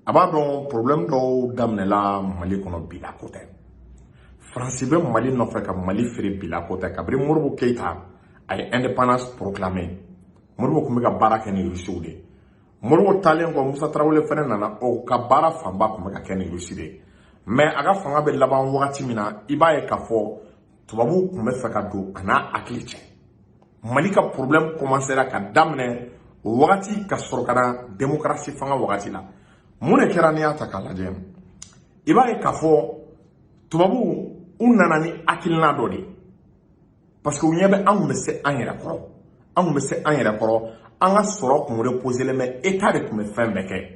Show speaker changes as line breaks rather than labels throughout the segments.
a b'a dɔn problème dɔw daminɛla Mali kɔnɔ bilako tɛ. France bɛ Mali nɔfɛ ka Mali feere bilako tɛ. Kabiri Modibo Keïta a ye indépendance proclamé. Modibo tun bɛ ka baara kɛ ni Rusiw de. Modibo taalen kɔ Musa Tarawele fɛnɛ nana o ka baara fanba tun bɛ ka kɛ ni Rusi de. Mais a ka fanga bɛ laban wagati min na i b'a ye k'a fɔ tubabuw tun bɛ fɛ ka don a n'a hakili cɛ. Mali ka problème commencera ka daminɛ o wagati ka sɔrɔ ka na démocratie fanga wagati la. Mun de kɛra n'i y'a ta k'a lajɛ i b'a ye k'a fɔ tubabuw u nana ni hakilina dɔ de parce que u ɲɛ bɛ an tun bɛ se an yɛrɛ kɔrɔ an tun bɛ se an yɛrɛ kɔrɔ an ka sɔrɔ tun reposelen bɛ état de tun bɛ fɛn bɛɛ kɛ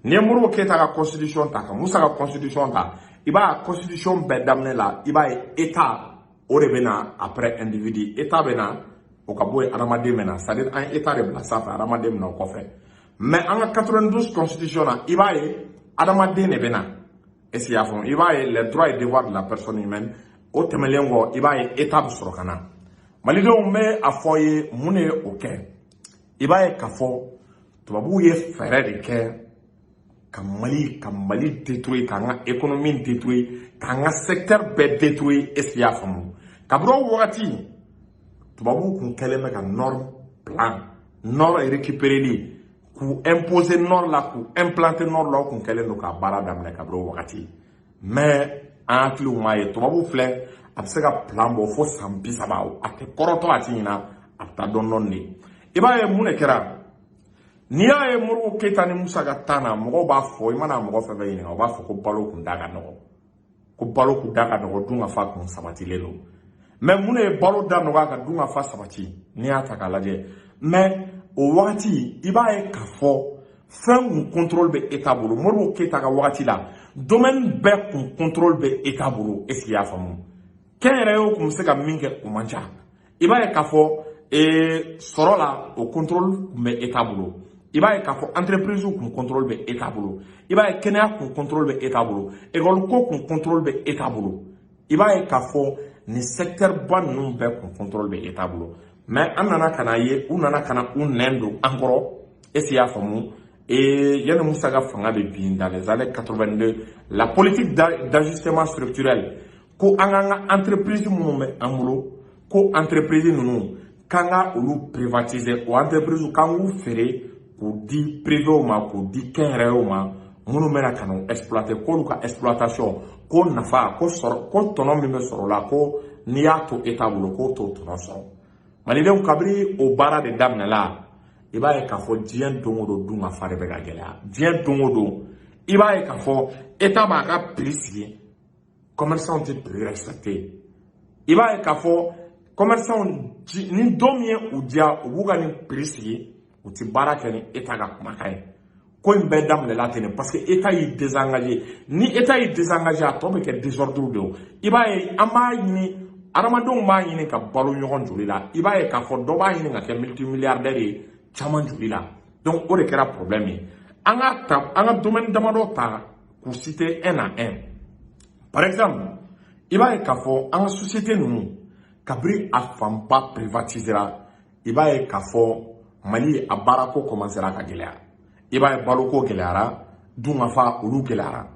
n'i ye Modibo Keïta ka constitution ta ka Musa ka constitution ta i b'a ye constitution bɛɛ daminɛ la i b'a ye état o de bɛ na après individu état bɛ na o ka bɔ yen adamaden bɛ na c'est-à-dire an ye état de bila sanfɛ adamaden bɛ na o kɔfɛ mais an ka 92 constitution na i b'a ye adamaden de bɛ na est-ce qu'il y a fond i b'a ye les droits et devoirs de la personne humaine o tɛmɛlen kɔ i b'a ye état bɛ sɔrɔ ka na malidenw bɛ a fɔ ye mun de ye o kɛ i b'a ye k'a fɔ tubabuw ye fɛɛrɛ de kɛ ka Mali détruire k'an ka économie détruire k'an ka secteur bɛɛ détruire est-ce qu'il y a faamu kabiri o wagati tubabuw kun kɛlen bɛ ka norme plan nord récupéré k'u imposer nord la k'u implanter nord la o kun kɛlen don ka baara daminɛ kabiri o wagati mais an hakiliw m'a ye tubabuw filɛ a bɛ se ka plan bɔ fo san 30 a tɛ kɔrɔtɔ a ti ɲina a bɛ taa dɔɔni de i b'a ye mun de kɛra n'i y'a ye Modibo Keïta ni Musa ka temps na mɔgɔw b'a fɔ i mana mɔgɔ fɛn fɛn ɲininka o b'a fɔ ko balo kun da ka nɔgɔ ko balo kun da ka nɔgɔ dun ka fa kun sabatilen don mais mun de ye balo da nɔgɔ ka dun ka fa sabati n'i y'a ta k'a lajɛ mais o wagati i b'a ye k'a fɔ fɛn kun contrôle bɛ état bolo Modibo Keïta ka wagati la domaine bɛɛ kun contrôle bɛ état bolo est-ce qu'il y a faamu kɛnyɛrɛyew kun bɛ se ka min kɛ o man ca i b'a ye k'a fɔ sɔrɔ la o contrôle kun bɛ état bolo i b'a ye k'a fɔ entreprise kun contrôle bɛ état bolo i b'a ye kɛnɛya kun contrôle bɛ état bolo école ko kun contrôle bɛ état bolo i b'a ye k'a fɔ nin secteur ba ninnu bɛɛ kun contrôle bɛ état bolo mais an nana ka na ye u nana ka na u nɛn don an kɔrɔ est-ce qu'il y a faamu yani Musa ka fanga bɛ bin dans les années 82 la politique d'ajustement structurel ko an k'an ka entreprise minnu bɛ an bolo ko entreprise ninnu k'an ka olu privatiser o entreprise k'an k'u feere k'u di privé ma k'u di kɛnyɛrɛyew ma minnu bɛna ka n'u exploiter k'olu ka exploitation ko nafa ko tɔnɔ min bɛ sɔrɔ o la ko n'i y'a to état bolo k'o t'o tɔnɔ sɔrɔ malidenw kabiri o baara de daminɛla i b'a ye k'a fɔ diɲɛ don o don dun ka fa de bɛ ka gɛlɛya diɲɛ don o don i b'a ye k'a fɔ état b'a ka prix sigi commerçants tɛ prix respecté i b'a ye k'a fɔ commerçants ni don min ye u diya u b'u ka nin prix sigi u tɛ baara kɛ ni état ka kumakan ye ko in bɛɛ daminɛla ten parce que état y'i désengagé ni état y'i désengagé a tɔ bɛ kɛ désordre de ye i b'a ye an b'a ɲini adamadenw b'a ɲini ka balo ɲɔgɔn joli la i b'a ye k'a fɔ dɔ b'a ɲini ka kɛ multimilliardaire ye caman joli la donc o de kɛra problème ye an ka domaine damadɔ ta k'u citer un à un par exemple i b'a ye k'a fɔ an ka société ninnu kabiri a fanba privatisera i b'a ye k'a fɔ Mali a baarako commencera ka gɛlɛya i b'a ye baloko gɛlɛyara dun ka fa olu gɛlɛyara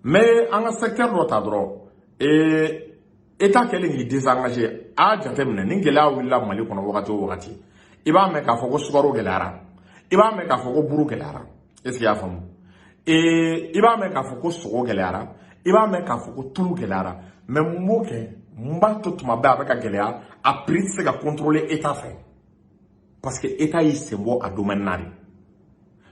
mais an ka secteur dɔ ta dɔrɔn état kɛlen k'i désengagé a jateminɛ ni gɛlɛya wulila Mali kɔnɔ wagati o wagati i b'a mɛn k'a fɔ ko sukaro gɛlɛyara i b'a mɛn k'a fɔ ko buru gɛlɛyara est-ce qu'il y a faamu i b'a mɛn k'a fɔ ko sogo gɛlɛyara i b'a mɛn k'a fɔ ko tulu gɛlɛyara mais mun b'o kɛ mun b'a to tuma bɛɛ a bɛ ka gɛlɛya a prix tɛ se ka contrôler état fɛ parce que état y'i sen bɔ a domaine na de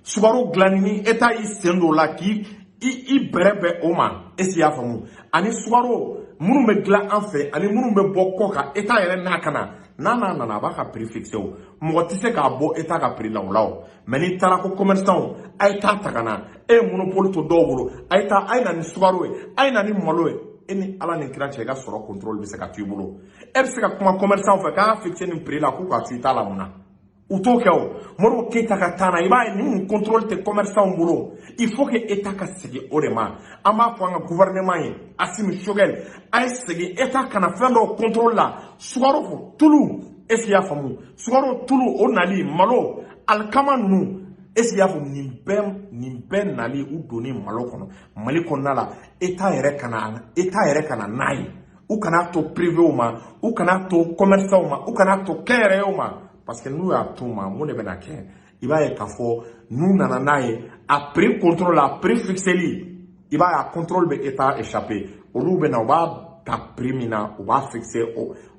sukaro dilanni ni état y'i sen don o la k'i bɛrɛ bɛn o ma est-ce qu'il y a faamu ani sukaro minnu bɛ dilan an fɛ ani minnu bɛ bɔ kɔ kan état yɛrɛ n'a ka na n'a nana a b'a ka prix fixé o mɔgɔ tɛ se k'a bɔ état ka prix la o la o mais n'i taara ko commerçant a ye taa ta ka na e ye monopole to dɔw bolo a ye na ni sukaro ye a ye na ni malo ye e ni ala ni kira cɛ i ka sɔrɔ contrôle bɛ se ka to i bolo e bɛ se ka kuma commerçant fɛ k'a ka fixé nin prix la k'u ka to i t'a la mun na u t'o kɛ o Modibo Keïta ka temps na i b'a ye ni contrôle tɛ commerçant bolo il faut que état ka segin o de ma an b'a fɔ an ka gouvernement ye Assimi Choguel a ye segin état kana fɛn dɔw contrôle la sukaro fɔ tulu est-ce qu'il y a faamu sukaro tulu o nali malo alikama ninnu est-ce qu'il y a nin ben nali ou donner malo kono mali konna la état yɛrɛ kana nayi ou kana to privé ou ma ou kana to commerçant ou ma ou kana to kɛrɛ ou ma parce que nous y'a tout ma mun de bena kɛ i b'a ye k'a fɔ nous nana n'a ye a prix contrôle a prix fixeli i b'a ye a contrôle bɛ état échappé olu bena u b'a ta prix min na u b'a fixer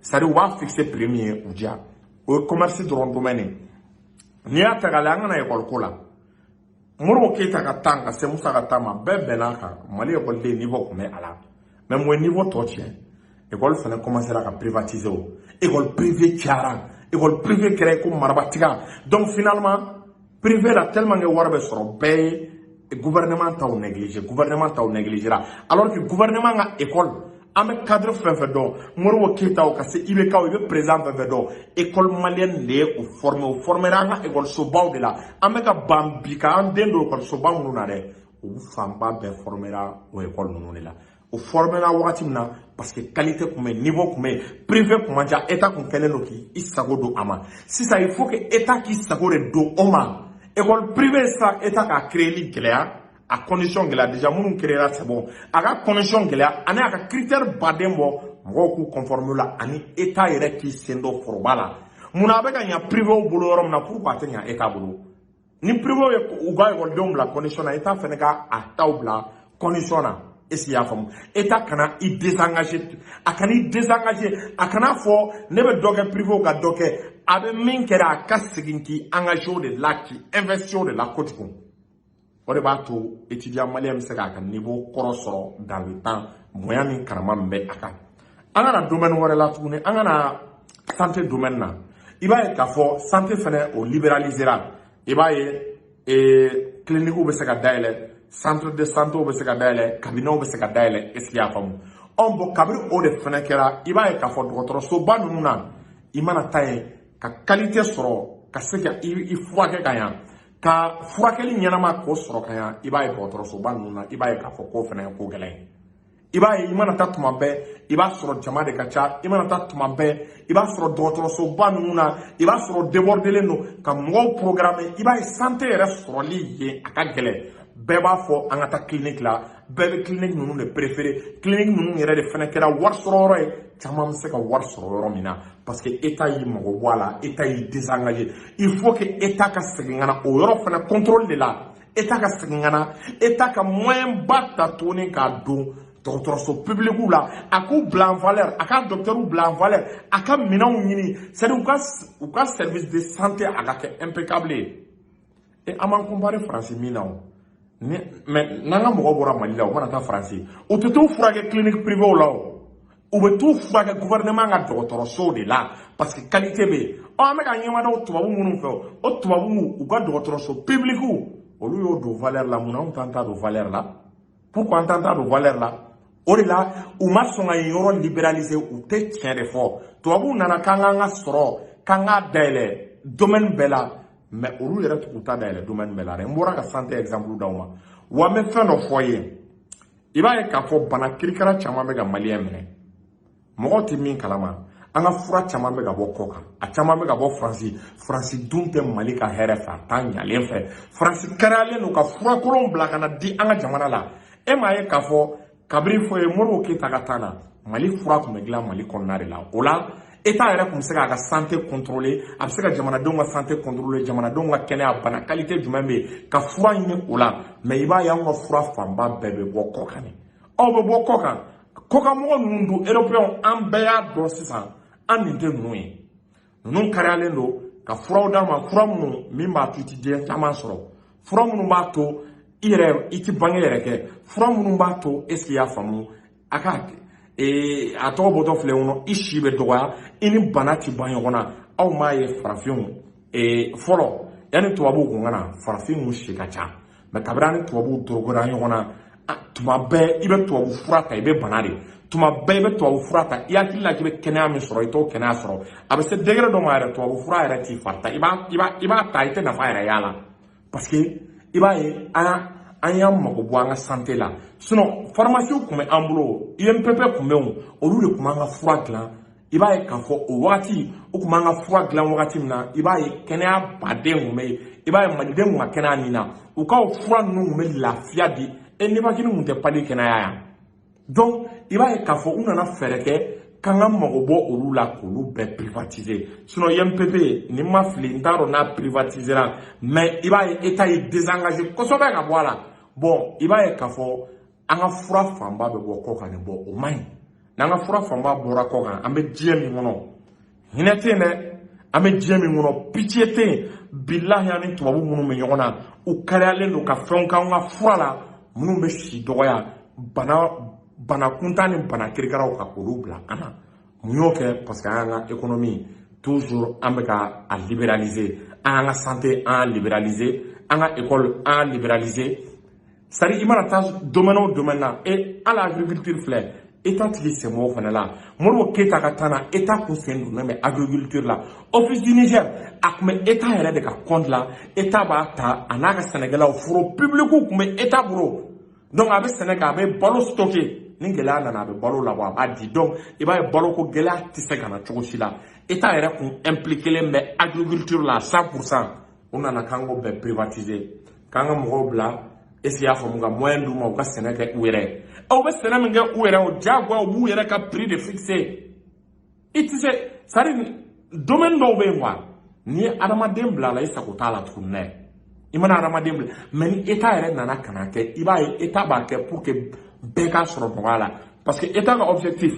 c'est-à-dire u b'a fixer prix min ye u diya o ye commerce dɔrɔn domaine n'i y'a ta k'a lajɛ an kana école ko la Modibo Keita ka temps ka se Musa ka temps ma bɛɛ bɛnna kan Mali école niveau tun bɛ a la mais mun ye niveau tɔ tiɲɛ école fana commencera ka privatiser o école privée cayara école privée kɛra ko marabatiga donc finalement privé la tellement que wari bɛ sɔrɔ bɛɛ ye gouvernement taw négligera alors que gouvernement ka école an bɛ cadre fɛn fɛn dɔn Modibo Keita o ka se IBK o i bɛ président fɛn fɛn dɔn école malienne de ye o formera an ka école-sobaw de la an bɛ ka ban bi ka an den don école-soba minnu na dɛ olu fanba bɛɛ formera o école ninnu de la o formera wagati min na parce que qualité tun bɛ niveau tun bɛ privé tun man ca état tun kɛlen don k'i sago don a ma sisan il faut que état k'i sago de don o ma école privée sisan état k'a créer gɛlɛya a condition gɛlɛya déjà minnu créera c'est bon a ka condition gɛlɛya ani a ka critère baden bɔ mɔgɔw k'u conformer la ani état yɛrɛ k'i sen don foroba la munna a bɛ ka ɲɛ privé bolo yɔrɔ min na pourquoi a tɛ ɲɛ état bolo ni privé ye u ka école bila condition na état fɛnɛ ka a taw bila condition na est-ce qu'il y a faamu état kana i désengager a kana i désengager a kana fɔ ne bɛ dɔ kɛ privé ka dɔ kɛ a bɛ min kɛra a ka segin k'i engager o de la k'i investir o de la kojugu o de b'a to étudiant malien bɛ se k'a ka niveau kɔrɔ sɔrɔ dans le temps moyen ni karama min bɛ a kan an kana domaine wɛrɛ la tuguni an kana santé domaine na i b'a ye k'a fɔ santé fɛnɛ o libéralisera i b'a ye clinique bɛ se ka dayɛlɛ centre de santé bɛ se ka dayɛlɛ cabinet bɛ se ka dayɛlɛ est-ce qu'il y a faamu bon kabiri o de fɛnɛ kɛra i b'a ye k'a fɔ dɔgɔtɔrɔsoba ninnu na i mana taa yen ka qualité sɔrɔ ka se ka i furakɛ ka ɲɛ ka furakɛli ɲɛnama k'o sɔrɔ ka ɲɛ i b'a ye dɔgɔtɔrɔsoba ninnu na i b'a ye k'a fɔ k'o fɛnɛ ye ko gɛlɛn ye i b'a ye i mana taa tuma bɛɛ i b'a sɔrɔ jama de ka ca i mana taa tuma bɛɛ i b'a sɔrɔ dɔgɔtɔrɔsoba ninnu na i b'a sɔrɔ débordelen don ka mɔgɔw programmer i b'a ye santé yɛrɛ sɔrɔli yen a ka gɛlɛn bɛɛ b'a fɔ an ka taa clinique la bɛɛ bɛ clinique ninnu de préférer clinique ninnu yɛrɛ de fɛnɛ kɛra wari sɔrɔ yɔrɔ ye caman bɛ se ka wari sɔrɔ yɔrɔ min na parce que état y'i mago bɔ a la état y'i désengager il faut que état ka segin ka na o yɔrɔ fɛnɛ contrôle de la état ka segin ka na état ka moyen ba ta tuguni k'a don dɔgɔtɔrɔso publique la a k'u bila en valeur a ka docteur bila en valeur a ka minɛnw ɲini c'est-à-dire u ka service de santé a ka kɛ impeccable ye an m'an comparer France min na o mais n'an ka mɔgɔw bɔra Mali la u mana taa France u tɛ t'u furakɛ clinique privée la o u bɛ t'u furakɛ gouvernement ka dɔgɔtɔrɔsow de la parce que qualité bɛ yen an bɛ ka ɲɛmada tubabu minnu fɛ o tubabu u ka dɔgɔtɔrɔso publique olu y'o don valeur la mun na anw t'an ta don valeur la pourquoi an t'an ta don valeur la o de la u ma sɔn ka yen yɔrɔ libéraliser u tɛ tiɲɛ de fɔ tubabu nana k'an k'an ka sɔrɔ k'an k'a dayɛlɛ domaine bɛɛ la mais olu yɛrɛ tugu ta dayɛlɛ domaine bɛɛ la dɛ n bɔra ka santé exemple d'aw ma wa n bɛ fɛn dɔ fɔ ye i b'a ye k'a fɔ bana kirikara caman bɛ ka maliyɛn minɛ mɔgɔw tɛ min kalama an ka fura caman bɛ ka bɔ kɔ kan a caman bɛ ka bɔ faransi dun tɛ mali ka hɛrɛ fɛ a t'a ɲalen fɛ faransi kɛrɛlen don ka fura kolonw bila ka na di an ka jamana la e m'a ye k'a fɔ kabiri fɔ ye Modibo Keita ka temps na mali fura tun bɛ dilan mali kɔnɔna de la o la état yɛrɛ tun bɛ se k'a ka santé contrôler a bɛ se ka jamanadenw ka santé contrôler jamanadenw ka kɛnɛya bana qualité jumɛn bɛ yen ka fura ɲini o la mais i b'a ye anw ka fura fanba bɛɛ bɛ bɔ kɔ kan de aw bɛ bɔ kɔ kan kɔkanmɔgɔ ninnu don européens an bɛɛ y'a dɔn sisan an nin tɛ ninnu ye ninnu kariyalen don ka furaw d'a ma fura minnu min b'a to i tɛ diɲɛ caman sɔrɔ fura minnu b'a to i tɛ bange yɛrɛ kɛ fura minnu b'a to est-ce qu'il y'a faamu a ka a tɔgɔ bɔtɔ filɛ kɔnɔ i si bɛ dɔgɔya i ni bana tɛ ban ɲɔgɔn na aw m'a ye farafinw fɔlɔ yanni tubabuw kun ka na farafinw si ka ca mais kabini an ni tubabuw dorogora ɲɔgɔn na tuma bɛɛ i bɛ tubabu fura ta i bɛ bana de tuma bɛɛ i bɛ tubabu fura ta i hakili la k'i bɛ kɛnɛya min sɔrɔ i t'o kɛnɛya sɔrɔ a bɛ se degré dɔ ma yɛrɛ tubabu fura yɛrɛ t'i fari ta i b'a ta i tɛ nafa yɛrɛ y'a la parce que i b'a ye an y'an mago bɔ an ka santé la sinon pharmacie tun bɛ an bolo INPP tun bɛ yen olu de tun b'an ka fura dilan i b'a ye k'a fɔ o wagati o tun b'an ka fura dilan wagati min na i b'a ye kɛnɛya baden kun bɛ yen i b'a ye maliden kun ka kɛnɛya nin na u ka fura ninnu kun bɛ lafiya di Nibakini kun tɛ pali kɛnɛya yan donc i b'a ye k'a fɔ u nana fɛɛrɛ kɛ k'an ka mago bɔ olu la k'olu bɛɛ privatiser sinon YMPP ni ma fili n t'a dɔn n'a privatisera mais i b'a ye État ye désengagé kosɛbɛ ka bɔ a la bon i b'a ye k'a fɔ an ka fura fanba bɛ bɔ kɔ kan nin bɔ o man ɲi n'an ka fura fanba bɔra kɔ kan an bɛ diɲɛ min kɔnɔ hinɛ tɛ yen dɛ an bɛ diɲɛ min kɔnɔ pitié tɛ yen bilahi ani tubabu minnu bɛ ɲɔgɔn na u kariyalen don ka fɛnw k'an ka fura la minnu bɛ si dɔgɔya bana kuntan ni bana kirikaraw ka olu bila an na mun y'o kɛ parce que an y'an ka économie toujours an bɛ ka a libéraliser an y'an ka santé an y'a libéraliser an ka école an y'a libéraliser c'est-à-dire i mana taa domaine o domaine na et hali agriculture filɛ État tigi sen b'o fana la Modibo Keyita ka taa na État kun sen donnen bɛ agriculture la office du Niger a kun bɛ État yɛrɛ de ka compte la État b'a ta a n'a ka sɛnɛkɛlaw foro public kun bɛ État bolo donc a bɛ sɛnɛ kɛ a bɛ balo stocké ni gɛlɛya nana a bɛ balo labɔ a b'a di donc i b'a ye balo ko gɛlɛya tɛ se ka na cogo si la État yɛrɛ kun impliqué len bɛ agriculture la 100% u nana k'an k'o bɛɛ privatiser k'an ka mɔgɔw bila est-ce qu'il y'a faamu ka moyen d'u ma u ka sɛnɛ kɛ u yɛrɛ aw bɛ sɛnɛ min kɛ u yɛrɛ o diyagoya u b'u yɛrɛ ka prix de fixer i tɛ se c'est-à-dire domaine dɔw bɛ yen quoi n'i ye adamaden bila a la i sago t'a la tuguni dɛ i mana adamaden bila mais ni État yɛrɛ nana ka na kɛ i b'a ye État b'a kɛ pour que bɛɛ ka sɔrɔ nɔgɔya la parce que État ka objectif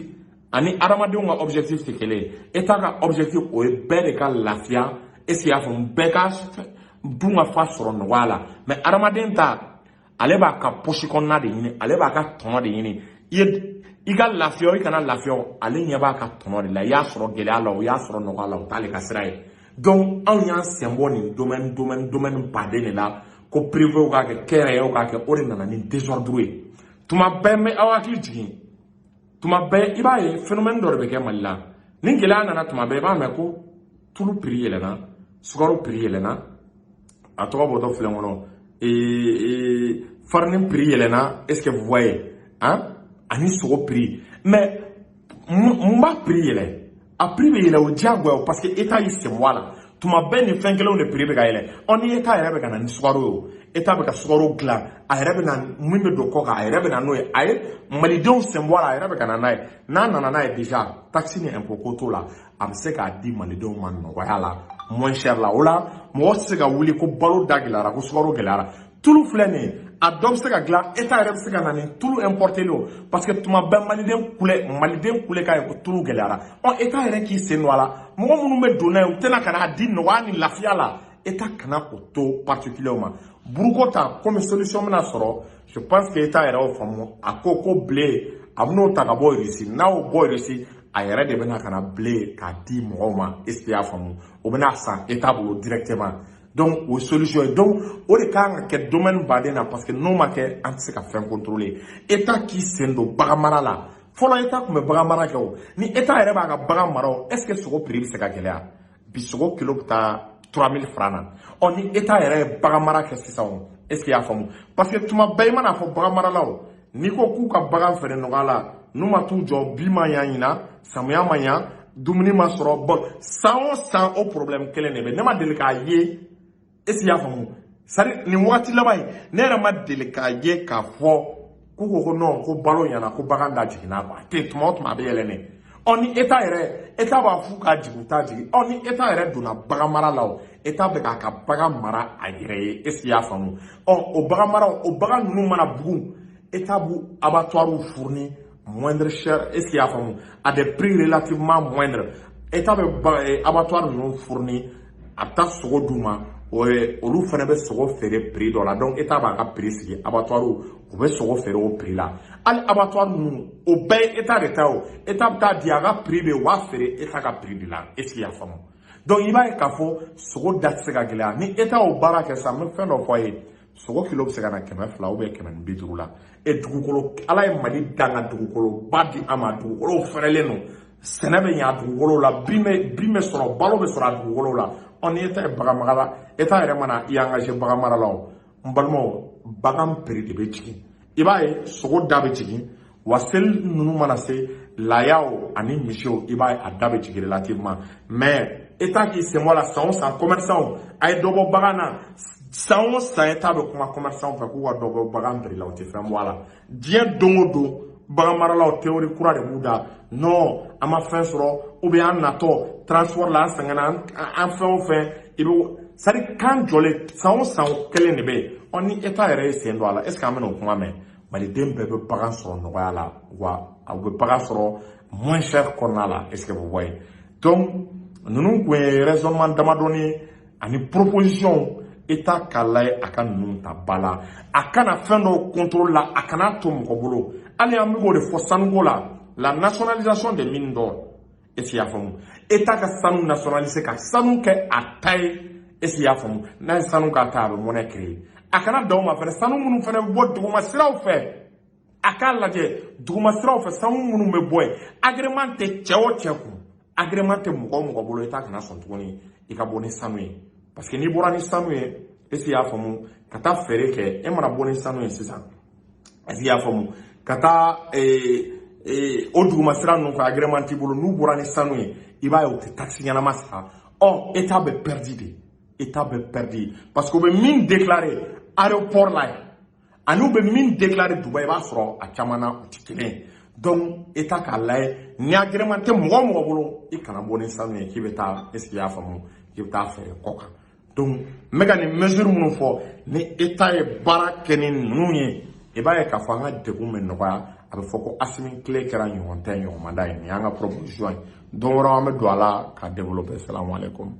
ani adamadenw ka objectif tɛ kelen ye État ka objectif o ye bɛɛ de ka lafiya est-ce qu'il y'a faamu bɛɛ ka dun ka fa sɔrɔ nɔgɔya la mais adamaden ta ale b'a ka poche kɔnɔna de ɲini ale b'a ka tɔnɔ de ɲini i ka lafiya o i kana lafiya o ale ɲɛ b'a ka tɔnɔ de la i y'a sɔrɔ gɛlɛya la o y'a sɔrɔ nɔgɔya la o t'ale ka sira ye donc anw y'an sen bɔ nin domaine baden de la ko privé k'a kɛ kɛnɛrɛyew k'a kɛ o de nana ni désordre ye tuma bɛɛ n bɛ aw hakili jigin tuma bɛɛ i b'a ye phénomène dɔ de bɛ kɛ Mali la ni gɛlɛya nana tuma bɛɛ i b'a mɛn ko tulu prix yɛlɛnna sukaro prix yɛlɛnna a tɔgɔ bɔtɔ filɛ n kɔnɔ farine prix yɛlɛnna est-ce que vous voyez hein ani sogo prix mais mun b'a prix yɛlɛ a prix bɛ yɛlɛ o diyagoya parce que État y'i sen bɔ a la tuma bɛɛ nin fɛn kelenw de prix bɛ ka yɛlɛ ni État yɛrɛ bɛ ka na ni sukaro ye o État bɛ ka sukaro dilan a yɛrɛ bɛ na min bɛ don kɔ kan a yɛrɛ bɛ na n'o ye a ye malidenw sen bɔ a la a yɛrɛ bɛ ka na n'a ye n'a nana n'a ye déjà taxe ni impôt ko t'o la a bɛ se k'a di malidenw ma nɔgɔya la moins cher la o la mɔgɔ tɛ se ka wuli ko balo da gɛlɛyara ko sukaro gɛlɛyara tulu filɛ nin ye a dɔ bɛ se ka dilan État yɛrɛ bɛ se ka na ni tulu importé o parce que tuma bɛɛ maliden kule k'a ye ko tulu gɛlɛyara État yɛrɛ k'i sen don a la mɔgɔ minnu bɛ don n'a ye u tɛna ka n'a di nɔgɔya ni lafiya la État kana o to particulier ma buruko ta komi solution bɛna sɔrɔ je pense que État yɛrɛ y'o faamu a ko blé a bɛn'o ta ka bɔ Russie n'a y'o bɔ Russie a yɛrɛ de bɛna ka na blé k'a di mɔgɔw ma est-ce que i y'a faamu o bɛna san État bolo directement donc o solution ye donc o de kan ka kɛ domaine baden na parce que n'o ma kɛ an tɛ se ka fɛn contrôler État k'i sen don bagan mara la fɔlɔ État tun bɛ bagan mara kɛ o ni État yɛrɛ b'a ka bagan mara o est-ce que sogo prix bɛ se ka gɛlɛya bi sogo kilo bɛ taa 3000 francs na ni État yɛrɛ ye bagan mara kɛ sisan o est-ce que i y'a faamu parce que tuma bɛɛ i mana fɔ bagan maralaw n'i ko k'u ka bagan feere nɔgɔya la n'u ma t'u jɔ bi ma ɲa ɲina samiya ma ɲa dumuni ma sɔrɔ bon san o san o problème kelen de bɛ ne ma deli k'a ye est-ce qu'il y'a faamu c'est-à-dire nin wagati laban in ne yɛrɛ ma deli k'a ye k'a fɔ k'u ko non ko balo ɲɛna ko bagan da jiginna quoi te tuma o tuma a bɛ yɛlɛnnen ni État yɛrɛ État b'a f'u k'a jigin u t'a jigin ni État yɛrɛ donna bagan mara la o État bɛ k'a ka bagan mara a yɛrɛ ye est-ce qu'il y'a faamu o bagan mara o bagan ninnu mana bugun État b'u abattoirs fournir moindre cher est-ce qu'il y'a faamu à des prix relativement moindres État bɛ abattoirs ninnu fournir a bɛ taa sogo d'u ma olu fana bɛ sogo feere prix dɔ la donc État b'a ka prix sigi abattoirs u bɛ sogo feere o prix la hali abattoirs ninnu o bɛɛ ye État de ta o État bɛ taa di a ka prix bɛ u b'a feere État ka prix de la est-ce qu'il y'a faamu donc i b'a ye k'a fɔ sogo da tɛ se ka gɛlɛya ni État y'o baara kɛ sisan n bɛ fɛn dɔ fɔ a ye sogo kilo bɛ se ka na 200 ou bien 250 la dugukolo Ala ye Mali dan ka dugukolo ba di a ma dugukolo fɛrɛlen don sɛnɛ bɛ ɲɛ a dugukolo la bin bɛ sɔrɔ balo bɛ sɔrɔ a dugukolo la ni État ye bagan mara la État yɛrɛ mana i engagé bagan mara la o n balimaw bagan prix de bɛ jigin i b'a ye sogo da bɛ jigin wa seli ninnu mana se layaw ani misiw i b'a a da bɛ jigin relativement mais état k'i sen bɔ a la san o san commerçant a ye dɔ bɔ bagan na san o san état bɛ kuma commerçant fɛ k'u ka dɔ bɔ bagan prix la u tɛ fɛn bɔ a la diɲɛ don o don bagan maralaw théorie kura de b'u da non an ma fɛn sɔrɔ ou bien an natɔ transport la an sɛgɛnna an fɛn o fɛn i bɛ c'est à dire kan jɔlen san o san kelen de bɛ yen ni état yɛrɛ ye sen don a la est ce que an bɛna o kuma mɛn maliden bɛɛ bɛ bagan sɔrɔ nɔgɔya la wa a bɛ bagan sɔrɔ moins cher kɔnɔna la est ce que o bɔ yen donc ninnu tun ye raisonnement damadɔni ani proposition état k'a lajɛ a ka ninnu ta ba la a kana fɛn dɔw contrôle la a kana to mɔgɔ bolo hali an bɛ k'o de fɔ sanuko la nationalisation des mines d'or est ce que i y'a faamu état ka sanu nationaliser ka sanu kɛ a ta ye est ce que i y'a faamu n'a ye sanu k'a ta a bɛ monnaie créer a kana dan o ma fɛnɛ sanu minnu fɛnɛ bɛ bɔ duguma siraw fɛ a k'a lajɛ duguma siraw fɛ sanu minnu bɛ bɔ yen agrément tɛ cɛ o cɛ kun agrément tɛ mɔgɔ o mɔgɔ bolo état kana sɔn tuguni i ka bɔ ni sanu ye parce que n'i bɔra ni sanu ye est ce que i y'a faamu ka taa feere kɛ e mana bɔ ni sanu ye sisan est ce que i y'a faamu ka taa o duguma sira ninnu fɛ agrément t'i bolo n'u bɔra ni sanu ye i b'a ye u tɛ taxe ɲɛnama sara état bɛ perdu de état bɛ perdu parce que u bɛ min déclarer aéroport la yan ani u bɛ min déclarer Dubaï i b'a sɔrɔ a caman na u tɛ kelen ye donc état k'a lajɛ ni agrément tɛ mɔgɔ o mɔgɔ bolo i kana bɔ ni sanu ye k'i bɛ taa est ce que i y'a faamu k'i bɛ taa feere kɔ kan donc n bɛ ka nin mesure minnu fɔ ni état ye baara kɛ ni ninnu ye i b'a ye k'a fɔ an ka degun bɛ nɔgɔya a bɛ fɔ ko Asimi tile kɛra ɲɔgɔn tɛ ɲɔgɔn ma da ye nin y'an ka proposition ye don wɛrɛ an bɛ don a la k'a développer salamu aleykum